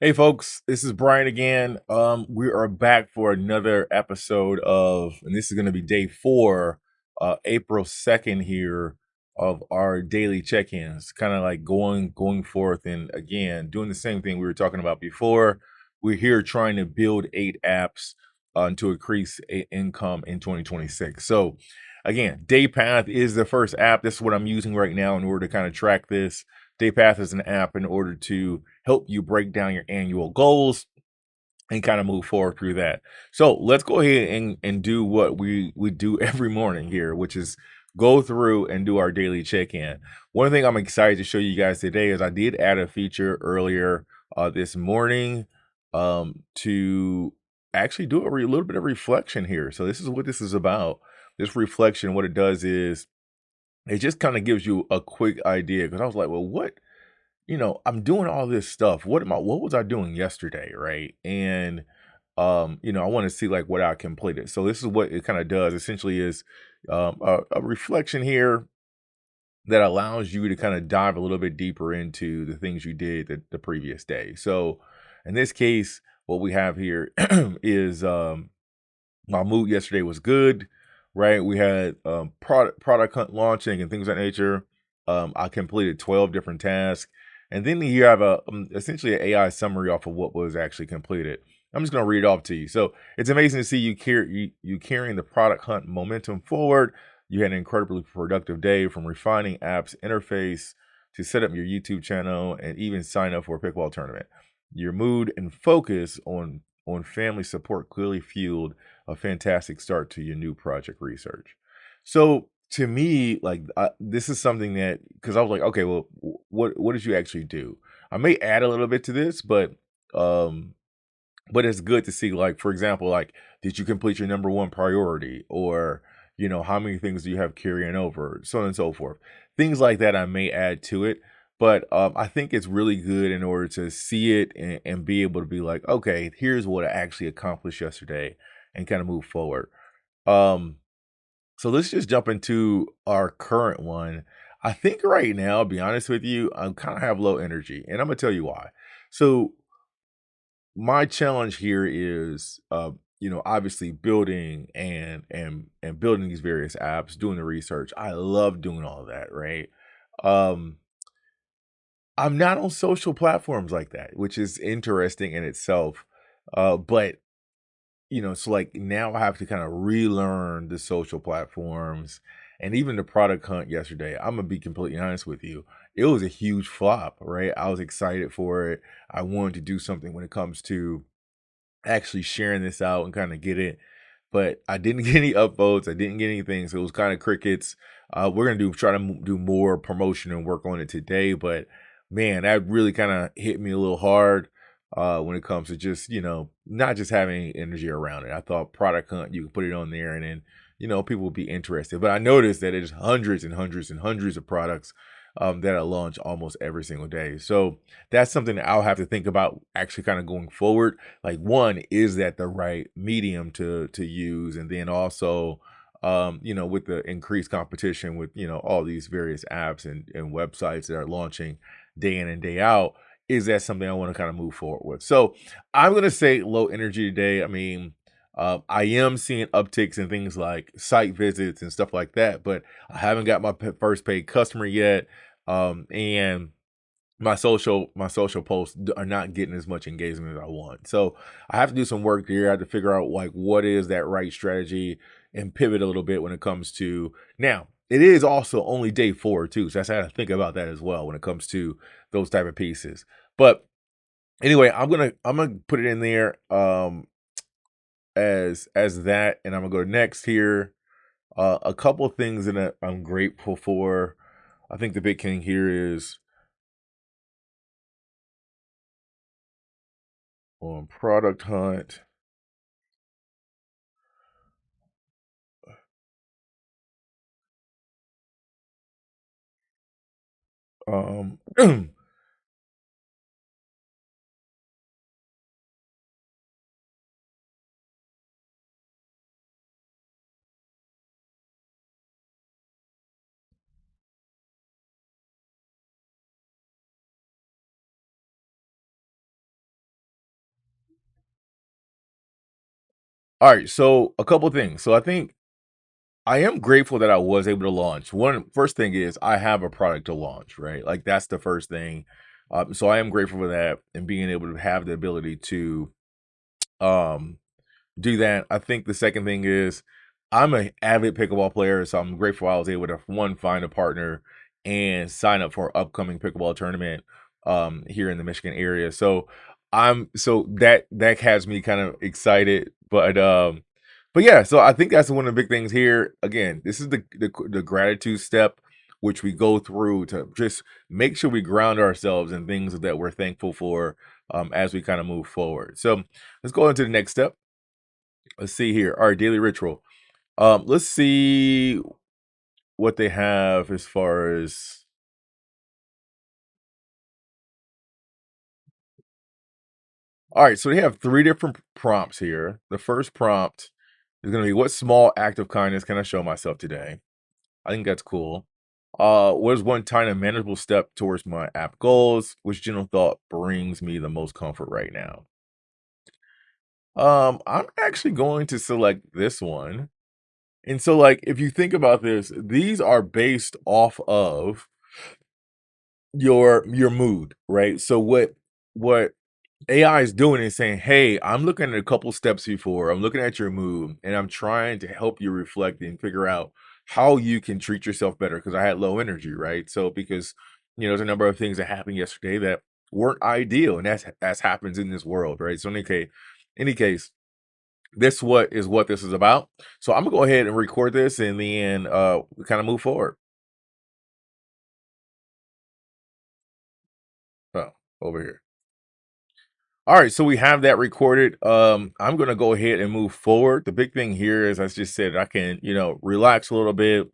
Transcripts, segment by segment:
Hey folks, this is Brian again. We are back for another episode and this is going to be day 4, April 2nd here of our daily check-ins. Kind of like going forth and again doing the same thing we were talking about before. We're here trying to build 8 apps to increase income in 2026. So again, Daypath is the first app. This is what I'm using right now in order to kind of track this. Daypath is an app in order to help you break down your annual goals and kind of move forward through that. So let's go ahead and do what we do every morning here, which is go through and do our daily check-in. One thing I'm excited to show you guys today is I did add a feature earlier this morning to actually do a little bit of reflection here. So this is what this is about. This reflection, what it does is it just kind of gives you a quick idea because I was like, well, I'm doing all this stuff. What was I doing yesterday, right? And I want to see like what I completed. So this is what it kind of does. Essentially is a reflection here that allows you to kind of dive a little bit deeper into the things you did the previous day. So in this case, what we have here is my mood yesterday was good, right? We had product hunt launching and things of that nature. I completed 12 different tasks. And then you have essentially an AI summary off of what was actually completed. I'm just going to read it off to you. So it's amazing to see you carrying the product hunt momentum forward. You had an incredibly productive day, from refining apps interface to set up your YouTube channel and even sign up for a pickleball tournament. Your mood and focus on family support clearly fueled a fantastic start to your new project research. So to me, like this is something that, because I was like, okay, well, what did you actually do? I may add a little bit to this, um, but it's good to see, like, for example, like, did you complete your number one priority, or how many things do you have carrying over, so on and so forth. Things like that I may add to it, but I think it's really good in order to see it and be able to be like, okay, here's what I actually accomplished yesterday, and kind of move forward. Um, so let's just jump into our current one. I think right now, I'll be honest with you, I kind of have low energy, and I'm gonna tell you why. So my challenge here is obviously building and building these various apps, doing the research. I love doing all of that, right? um I'm not on social platforms like that, which is interesting in itself. But so like now I have to kind of relearn the social platforms and even the product hunt yesterday. I'm gonna be completely honest with you. It was a huge flop, right? I was excited for it. I wanted to do something when it comes to actually sharing this out and kind of get it. But I didn't get any upvotes. I didn't get anything. So it was kind of crickets. We're gonna try to do more promotion and work on it today. But man, that really kind of hit me a little hard when it comes to just, not just having energy around it. I thought product hunt, you could put it on there and then, people would be interested. But I noticed that there's hundreds and hundreds and hundreds of products that I launch almost every single day. So that's something that I'll have to think about actually kind of going forward. Like, one, is that the right medium to use? And then also, with the increased competition with, all these various apps and websites that are launching day in and day out, is that something I want to kind of move forward with? So I'm gonna say low energy today. I mean, I am seeing upticks in things like site visits and stuff like that, but I haven't got my first paid customer yet. And my social posts are not getting as much engagement as I want. So I have to do some work here. I have to figure out like what is that right strategy and pivot a little bit when it comes to now. It is also only day 4 too, so that's how to think about that as well when it comes to those type of pieces. But anyway, I'm gonna put it in there as that, and I'm gonna go next here. A couple of things that I'm grateful for. I think the big thing here is on product hunt. Um, All right, so a couple things. So I think I am grateful that I was able to launch. One first thing is I have a product to launch, right? Like that's the first thing. So I am grateful for that and being able to have the ability to um do that. I think the second thing is I'm an avid pickleball player, so I'm grateful I was able to one find a partner and sign up for an upcoming pickleball tournament here in the Michigan area. So that has me kind of excited, but yeah, so I think that's one of the big things here. Again, this is the gratitude step which we go through to just make sure we ground ourselves in things that we're thankful for as we kind of move forward. So let's go into the next step. Let's see here. Our daily ritual. Let's see what they have as far as. All right, so they have three different prompts here. The first prompt is going to be, what small act of kindness can I show myself today? I think that's cool. What is one tiny manageable step towards my app goals? Which general thought brings me the most comfort right now? I'm actually going to select this one. And so, like, if you think about this, these are based off of your mood, right? So what AI is doing is saying, "Hey, I'm looking at a couple steps before. I'm looking at your mood, and I'm trying to help you reflect and figure out how you can treat yourself better." Because I had low energy, right? So because there's a number of things that happened yesterday that weren't ideal, and that's happens in this world, right? So in any case, what this is about. So I'm gonna go ahead and record this, and then kind of move forward. Oh, over here. All right, so we have that recorded. I'm gonna go ahead and move forward. The big thing here is, as I just said, I can, relax a little bit,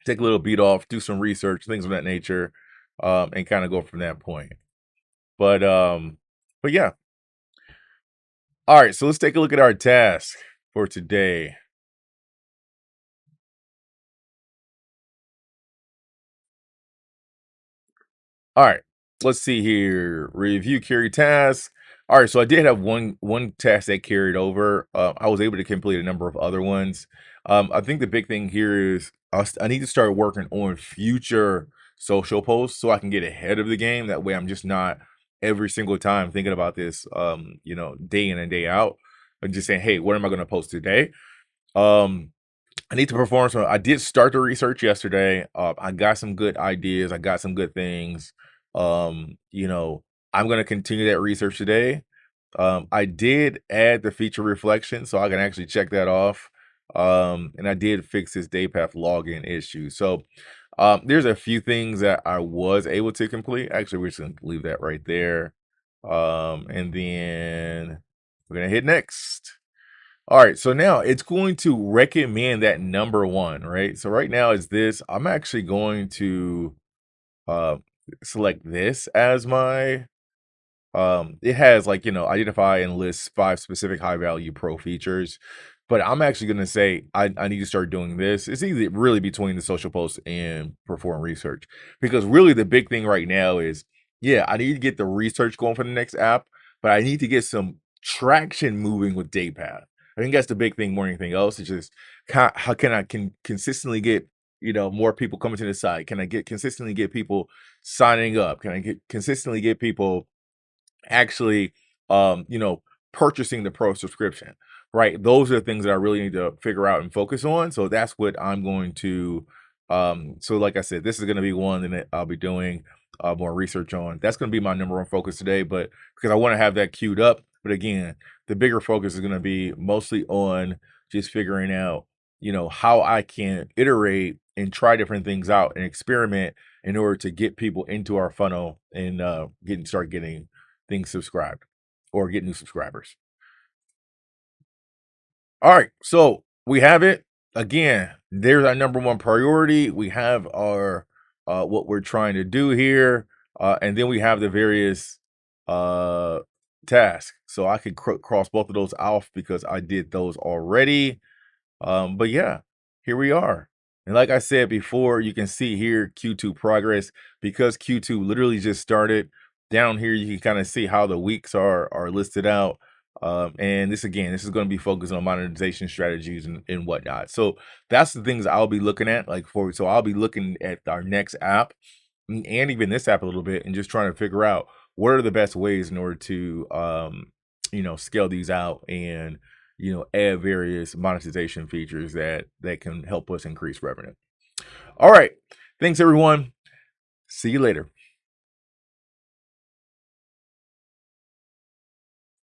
take a little beat off, do some research, things of that nature, and kind of go from that point. But um, but yeah. All right, so let's take a look at our task for today. All right, let's see here. Review carry task. All right, so I did have one task that carried over. I was able to complete a number of other ones. I think the big thing here is I need to start working on future social posts so I can get ahead of the game. That way, I'm just not every single time thinking about this, day in and day out, and just saying, "Hey, what am I going to post today?" Um, I need to perform some. I did start the research yesterday. I got some good ideas. I got some good things. Um, you know, I'm gonna continue that research today. I did add the feature reflection, so I can actually check that off. And I did fix this Daypath login issue. So there's a few things that I was able to complete. Actually, we're just gonna leave that right there. And then we're gonna hit next. All right, so now it's going to recommend that number one, right? So right now it's this. I'm actually going to uh select this as my it has, like, identify and list 5 specific high value pro features, but I'm actually gonna say I need to start doing this. It's either really between the social posts and perform research, because really the big thing right now is, yeah, I need to get the research going for the next app, but I need to get some traction moving with Daypath. I think that's the big thing more than anything else. It's just how can I consistently get more people coming to the site? Can I get consistently get people signing up? Can I get consistently get people actually purchasing the pro subscription, right? Those are the things that I really need to figure out and focus on. So that's what I'm going to so like I said, this is going to be one that I'll be doing more research on. That's going to be my number one focus today, but because I want to have that queued up. But again, the bigger focus is going to be mostly on just figuring out how I can iterate and try different things out and experiment in order to get people into our funnel and start getting things subscribed or get new subscribers. All right, so we have it. Again, there's our number one priority. We have our what we're trying to do here, and then we have the various uh tasks. So I could cross both of those off because I did those already. But yeah, here we are. And like I said before, you can see here Q2 progress, because Q2 literally just started. Down here, you can kind of see how the weeks are listed out. And this is going to be focused on monetization strategies and whatnot. So that's the things I'll be looking at. So I'll be looking at our next app and even this app a little bit, and just trying to figure out what are the best ways in order to scale these out and add various monetization features that can help us increase revenue. All right, thanks everyone. See you later.